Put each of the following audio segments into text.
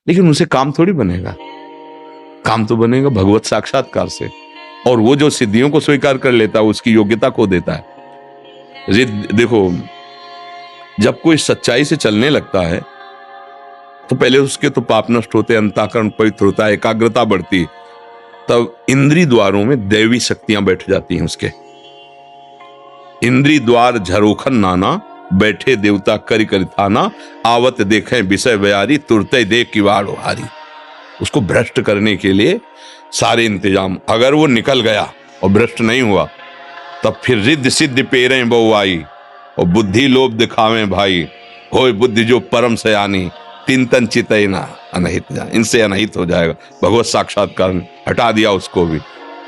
लेकिन उनसे काम थोड़ी बनेगा। काम तो बनेगा भगवत साक्षात्कार से। और वो जो सिद्धियों को स्वीकार कर लेता है उसकी योग्यता को देता है। देखो, जब कोई सच्चाई से चलने लगता है तो पहले उसके तो पाप नष्ट होते, अंतःकरण पवित्र होता है, एकाग्रता बढ़ती, तब इंद्रिय द्वारों में दैवी शक्तियां बैठ जाती हैं उसके। इंद्रिय द्वार झरोखन नाना, बैठे देवता करि करि थाना, आवत देखें विषय बयारी, तुरते देख किवाड़ हारी। उसको भ्रष्ट करने के लिए सारे इंतजाम। अगर वो निकल गया और भ्रष्ट नहीं हुआ तब फिर रिद्ध सिद्ध पेरें बहुआई, और बुद्धि लोभ दिखावें भाई, होय बुद्धि जो परम सयानी, तीन तन चितई ना अनहित जा। इनसे अनहित हो जाएगा। भगवत साक्षात्कार हटा दिया उसको भी,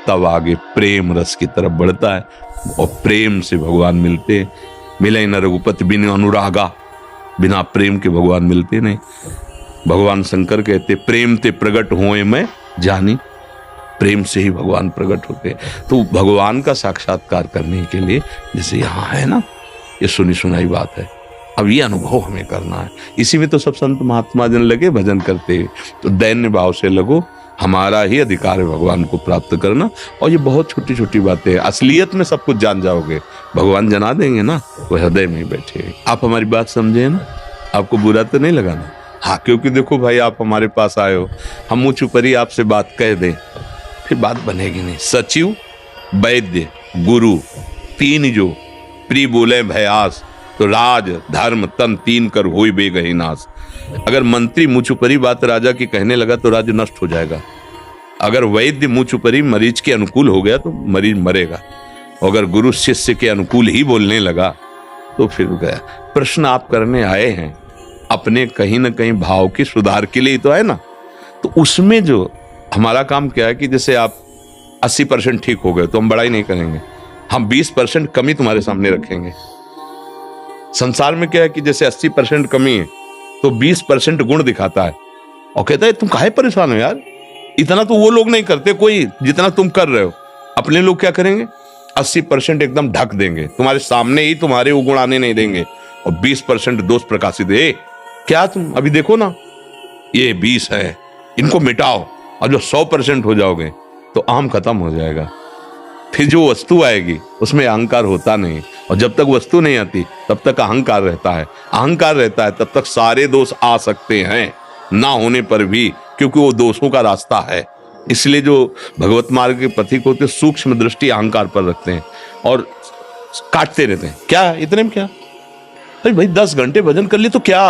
तब आगे प्रेम रस की तरफ बढ़ता है और प्रेम से भगवान मिलते। मिले न रघुपति बिन अनुरागा, बिना प्रेम के भगवान मिलते नहीं। भगवान शंकर कहते प्रेम ते प्रकट होए मैं जानी, प्रेम से ही भगवान प्रकट होते। तो भगवान का साक्षात्कार करने के लिए जैसे यहाँ है ना, ये सुनी सुनाई बात है, अब ये अनुभव हमें करना है। इसी में तो सब संत महात्मा जन लगे भजन करते। तो दैन्य भाव से लगो, हमारा ही अधिकार है भगवान को प्राप्त करना। और ये बहुत छोटी छोटी बातें हैं, असलियत में सब कुछ जान जाओगे, भगवान जना देंगे ना, वो हृदय में बैठे। आप हमारी बात समझे ना, आपको बुरा तो नहीं लगाना। हाँ, क्योंकि देखो भाई, आप हमारे पास आए हो, हम मुँह छुपरी आपसे बात कह दें फिर बात बनेगी नहीं। सचिव वैद्य गुरु तीन जो प्रिय बोले भयास, तो राज धर्म तन तीन कर होई बेगहि नाश। अगर मंत्री मुँह छुपरी बात राजा की कहने लगा तो राज्य नष्ट हो जाएगा। अगर वैद्य मुँह छुपरी मरीज के अनुकूल हो गया तो मरीज मरेगा। अगर गुरु शिष्य के अनुकूल ही बोलने लगा तो फिर गया। प्रश्न आप करने आए हैं अपने कहीं ना कहीं भाव की सुधार के लिए तो है ना। तो उसमें जो हमारा काम क्या है कि जैसे आप 80% ठीक हो गए तो हम बड़ाई नहीं करेंगे, हम 20% कमी तुम्हारे सामने रखेंगे। संसार में क्या है कि जैसे 80% कमी है तो 20% गुण दिखाता है और कहता है तुम काहे परेशान हो यार, इतना तो वो लोग नहीं करते कोई जितना तुम कर रहे हो। अपने लोग क्या करेंगे, 80% एकदम ढक देंगे, तुम्हारे सामने ही तुम्हारे वो गुण आने नहीं देंगे, और 20% दोष प्रकाशित है। क्या तुम अभी देखो ना, ये 20 है, इनको मिटाओ, और जो 100% हो जाओगे तो आम खत्म हो जाएगा। फिर जो वस्तु आएगी उसमें अहंकार होता नहीं, और जब तक वस्तु नहीं आती तब तक अहंकार रहता है। अहंकार रहता है तब तक सारे दोष आ सकते हैं ना होने पर भी, क्योंकि वो दोषों का रास्ता है। इसलिए जो भगवत मार्ग के पथिक होते सूक्ष्म दृष्टि अहंकार पर रखते हैं और काटते रहते हैं। क्या इतने में क्या, अरे भाई 10 घंटे भजन कर लिए तो क्या,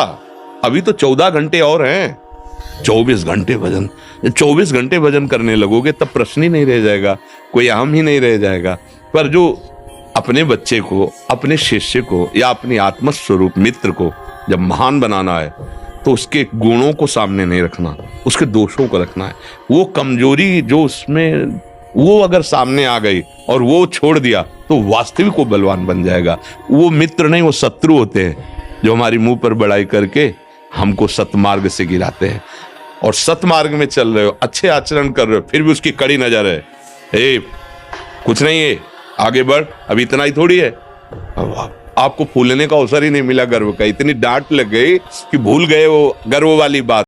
अभी तो 14 घंटे और हैं। 24 घंटे भजन, 24 घंटे भजन करने लगोगे तब प्रश्न ही नहीं रह जाएगा, कोई अहम ही नहीं रह जाएगा। पर जो अपने बच्चे को, अपने शिष्य को या अपनी आत्मस्वरूप मित्र को जब महान बनाना है तो उसके गुणों को सामने नहीं रखना, उसके दोषों को रखना है। वो कमजोरी जो उसमें, वो अगर सामने आ गई और वो छोड़ दिया तो वास्तविक वो बलवान बन जाएगा। वो मित्र नहीं, वो शत्रु होते हैं जो हमारी मुंह पर बड़ाई करके हमको सतमार्ग से गिराते हैं। और सतमार्ग में चल रहे हो, अच्छे आचरण कर रहे हो, फिर भी उसकी कड़ी नजर है, ए कुछ नहीं है, आगे बढ़, अभी इतना ही थोड़ी है। आपको फूलने का अवसर ही नहीं मिला गर्व का, इतनी डांट लग गई कि भूल गए वो गर्व वाली बात।